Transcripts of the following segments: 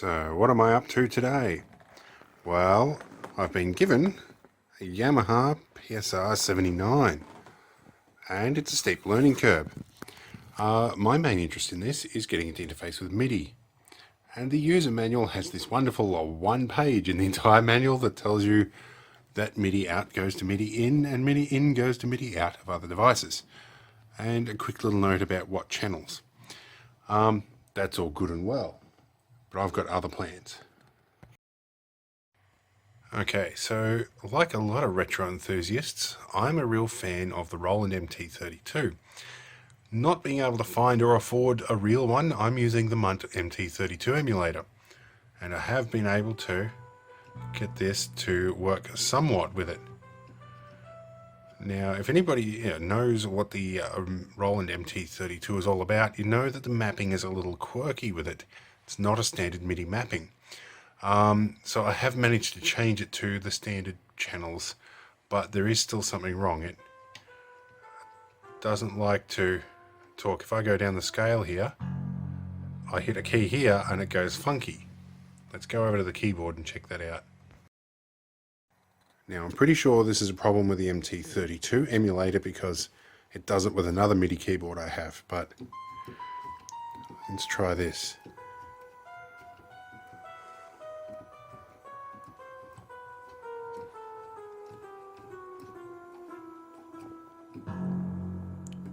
So what am I up to today? Well, I've been given a Yamaha PSR-79 and it's a steep learning curve. My main interest in this is getting it to interface with MIDI, and the user manual has this wonderful one page in the entire manual that tells you that MIDI out goes to MIDI in and MIDI in goes to MIDI out of other devices, and a quick little note about what channels. That's all good and well, but I've got other plans. Okay, so like a lot of retro enthusiasts, I'm a real fan of the Roland MT-32. Not being able to find or afford a real one, I'm using the Munt-32 emulator, and I have been able to get this to work somewhat with it. Now, if anybody knows what the Roland MT-32 is all about, you know that the mapping is a little quirky with it. It's not a standard MIDI mapping. So I have managed to change it to the standard channels, but there is still something wrong. It doesn't like to talk. If I go down the scale here, I hit a key here and it goes funky. Let's go over to the keyboard and check that out. Now I'm pretty sure this is a problem with the MT-32 emulator because it does it with another MIDI keyboard I have, but let's try this.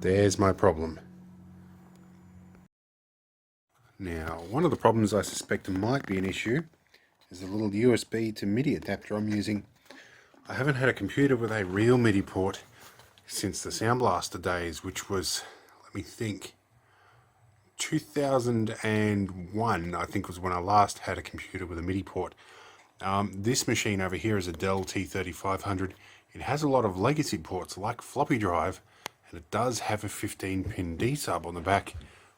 There's my problem. Now, one of the problems I suspect might be an issue is the little USB to MIDI adapter I'm using. I haven't had a computer with a real MIDI port since the Sound Blaster days, which was, let me think, 2001 I think was when I last had a computer with a MIDI port. This machine over here is a Dell T3500. It has a lot of legacy ports like floppy drive, and it does have a 15-pin D-sub on the back,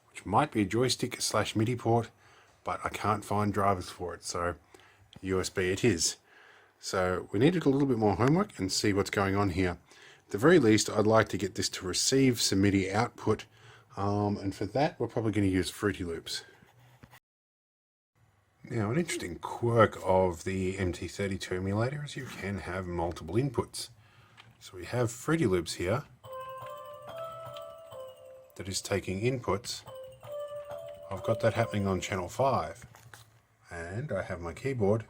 which might be a joystick / MIDI port, but I can't find drivers for it, so USB it is. So we needed a little bit more homework and see what's going on here. At the very least, I'd like to get this to receive some MIDI output, and for that we're probably going to use Fruity Loops. Now, an interesting quirk of the MT-32 emulator is you can have multiple inputs. So we have Fruity Loops here that is taking inputs. I've got that happening on channel 5, and I have my keyboard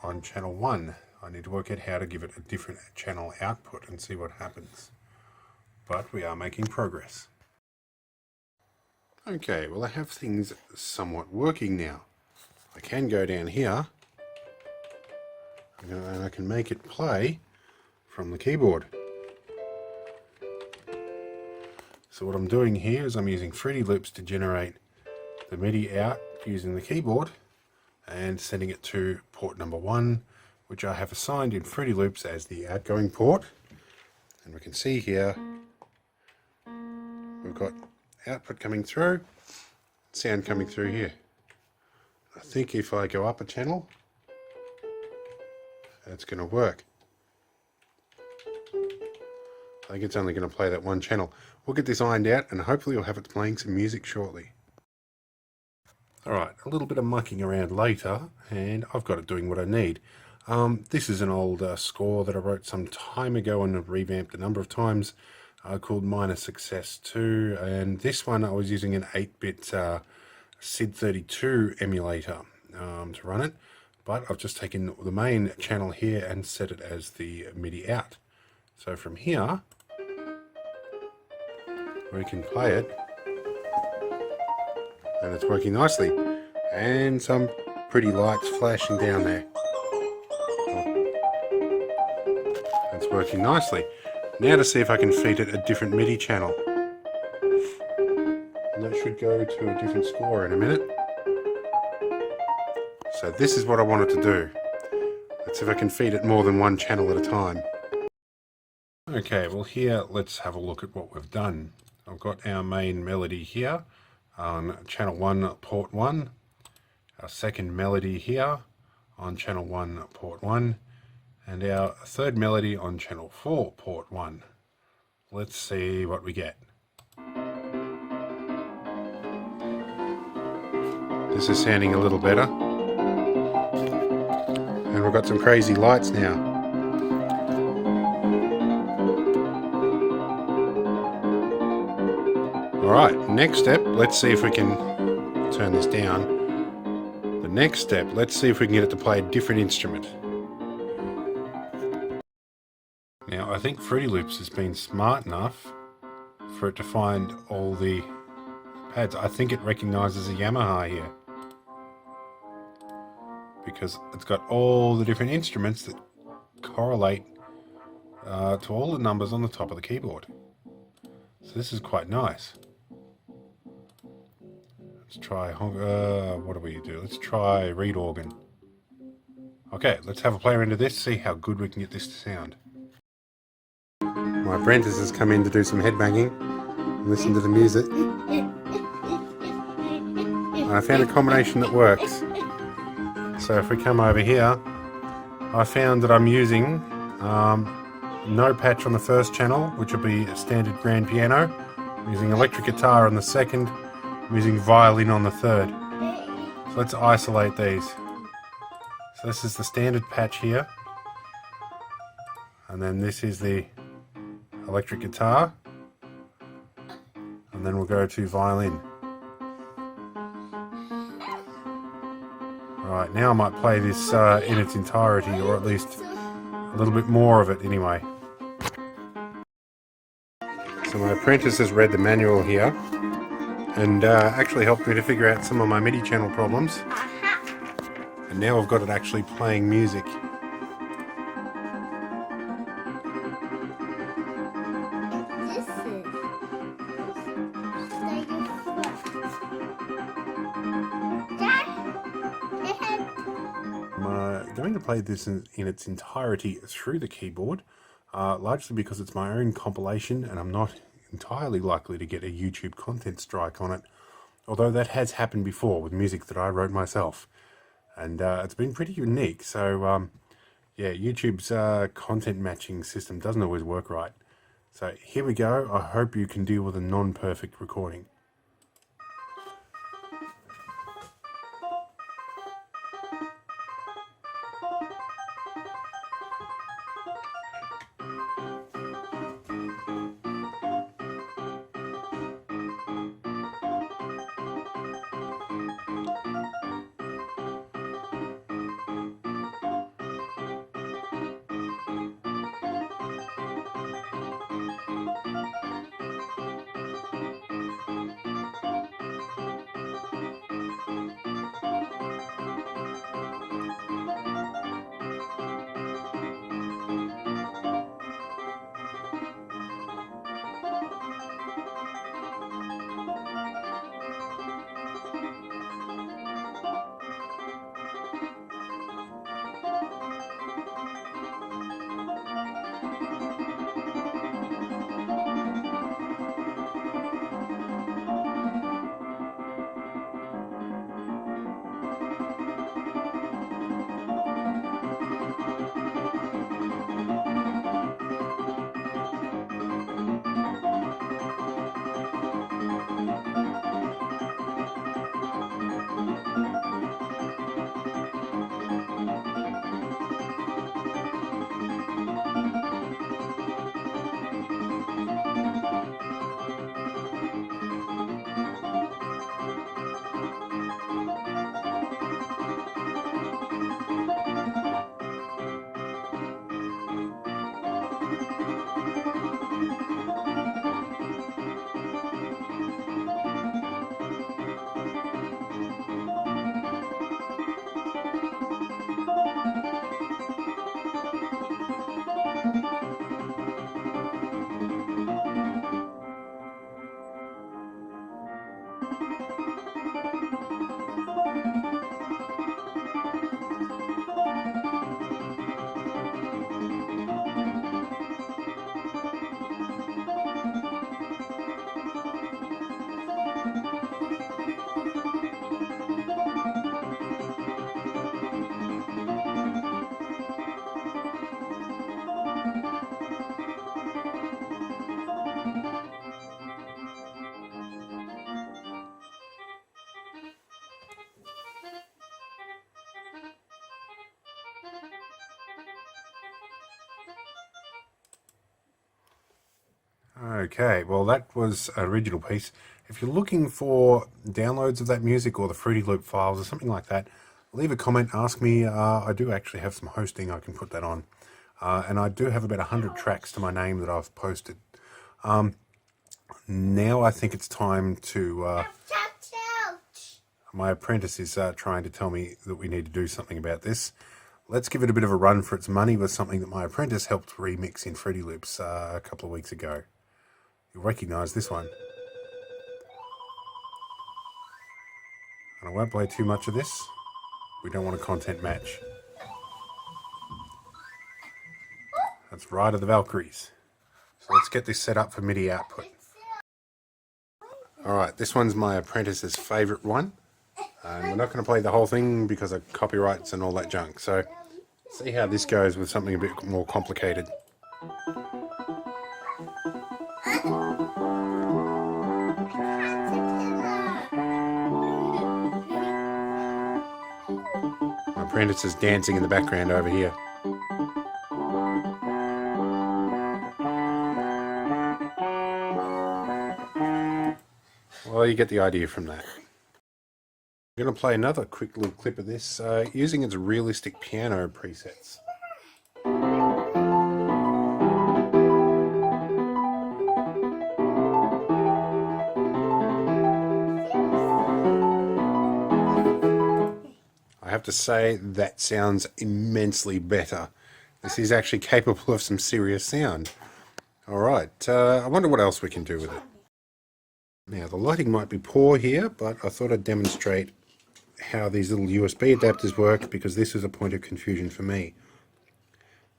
on channel 1. I need to work out how to give it a different channel output and see what happens. But we are making progress. Okay, well I have things somewhat working now. I can go down here and I can make it play from the keyboard. So what I'm doing here is I'm using Fruity Loops to generate the MIDI out using the keyboard and sending it to port number 1, which I have assigned in Fruity Loops as the outgoing port. And we can see here we've got output coming through, sound coming through here. I think if I go up a channel, that's going to work. I think it's only going to play that one channel. We'll get this ironed out and hopefully we'll have it playing some music shortly. Alright, a little bit of mucking around later and I've got it doing what I need. This is an old score that I wrote some time ago and have revamped a number of times, called Minor Success 2, and this one I was using an 8-bit SID32 emulator to run it, but I've just taken the main channel here and set it as the MIDI out. So from here we can play it and it's working nicely, and some pretty lights flashing down there. It's working nicely. Now to see if I can feed it a different MIDI channel, and that should go to a different score in a minute. So this is what I wanted to do. Let's see if I can feed it more than one channel at a time. Okay, well here let's have a look at what we've done. I've got our main melody here on channel 1 port 1, our second melody here on channel 1 port 1, and our third melody on channel 4 port 1. Let's see what we get. This is sounding a little better. And we've got some crazy lights now. Alright, next step, let's see if we can turn this down. The next step, let's see if we can get it to play a different instrument. Now, I think Fruity Loops has been smart enough for it to find all the pads. I think it recognises a Yamaha here, because it's got all the different instruments that correlate to all the numbers on the top of the keyboard. So this is quite nice. Let's try, what do we do? Let's try reed organ. Okay, let's have a play into this, see how good we can get this to sound. My apprentice has come in to do some headbanging and listen to the music. And I found a combination that works. So if we come over here, I found that I'm using no patch on the first channel, which will be a standard grand piano. I'm using electric guitar on the second. I'm using violin on the third. So let's isolate these. So this is the standard patch here. And then this is the electric guitar. And then we'll go to violin. Right, now I might play this in its entirety, or at least a little bit more of it anyway. So my apprentice has read the manual here and actually helped me to figure out some of my MIDI channel problems. And now I've got it actually playing music. I'm going to play this in its entirety through the keyboard, largely because it's my own compilation and I'm not entirely likely to get a YouTube content strike on it, although that has happened before with music that I wrote myself, and it's been pretty unique. So yeah, YouTube's content matching system doesn't always work right. So here we go. I hope you can deal with a non-perfect recording. Okay, well that was an original piece. If you're looking for downloads of that music or the Fruity Loop files or something like that, leave a comment, ask me. I do actually have some hosting, I can put that on. And I do have about 100 tracks to my name that I've posted. Now I think it's time to... my apprentice is trying to tell me that we need to do something about this. Let's give it a bit of a run for its money with something that my apprentice helped remix in Fruity Loops a couple of weeks ago. You'll recognise this one. And I won't play too much of this. We don't want a content match. That's Ride of the Valkyries. So let's get this set up for MIDI output. Alright, this one's my apprentice's favourite one. And we're not going to play the whole thing because of copyrights and all that junk. So, see how this goes with something a bit more complicated. My apprentice is dancing in the background over here. Well, you get the idea from that. I'm going to play another quick little clip of this using its realistic piano presets. I have to say that sounds immensely better. This is actually capable of some serious sound. Alright, I wonder what else we can do with it. Now the lighting might be poor here, but I thought I'd demonstrate how these little USB adapters work because this is a point of confusion for me.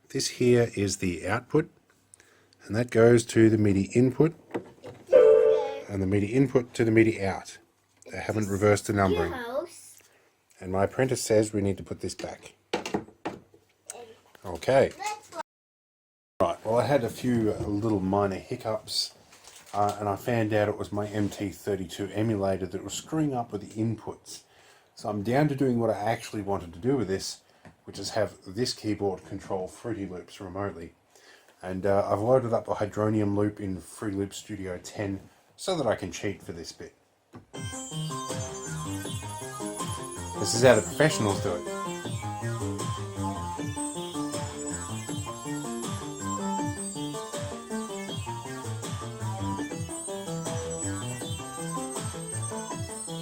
This here is the output, and that goes to the MIDI input, and the MIDI input to the MIDI out. They haven't reversed the numbering. And my apprentice says we need to put this back. Okay. Right, well I had a few little minor hiccups. And I found out it was my MT32 emulator that was screwing up with the inputs. So I'm down to doing what I actually wanted to do with this, which is have this keyboard control Fruity Loops remotely. And I've loaded up a Hydronium loop in Fruity Loops Studio 10 so that I can cheat for this bit. This is how the professionals do it.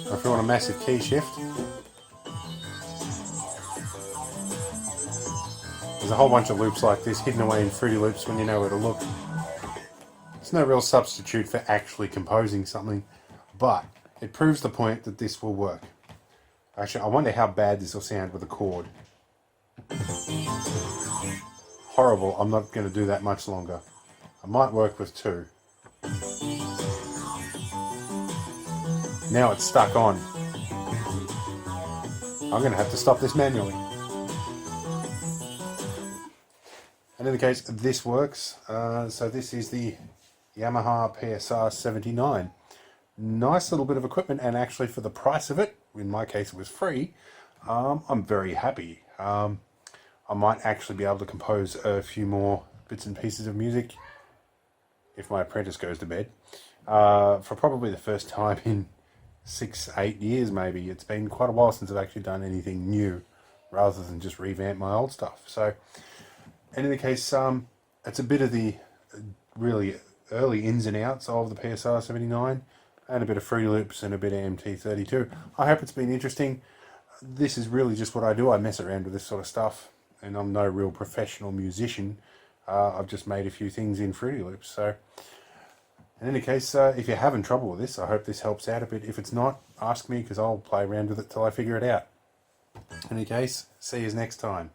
If you want a massive key shift, there's a whole bunch of loops like this hidden away in Fruity Loops when you know where to look. It's no real substitute for actually composing something, but it proves the point that this will work. Actually, I wonder how bad this will sound with a chord. Horrible, I'm not going to do that much longer. I might work with two. Now it's stuck on. I'm going to have to stop this manually. And in the case, this works. So this is the Yamaha PSR-79. Nice little bit of equipment, and actually for the price of it, in my case it was free, I'm very happy. I might actually be able to compose a few more bits and pieces of music if my apprentice goes to bed. For probably the first time in 6-8 years maybe. It's been quite a while since I've actually done anything new rather than just revamp my old stuff. So in any case, it's a bit of the really early ins and outs of the PSR-79 and a bit of Fruity Loops and a bit of MT-32. I hope it's been interesting. This is really just what I do. I mess around with this sort of stuff, and I'm no real professional musician. I've just made a few things in Fruity Loops. So in any case, if you're having trouble with this, I hope this helps out a bit. If it's not, ask me because I'll play around with it till I figure it out. In any case, see you next time.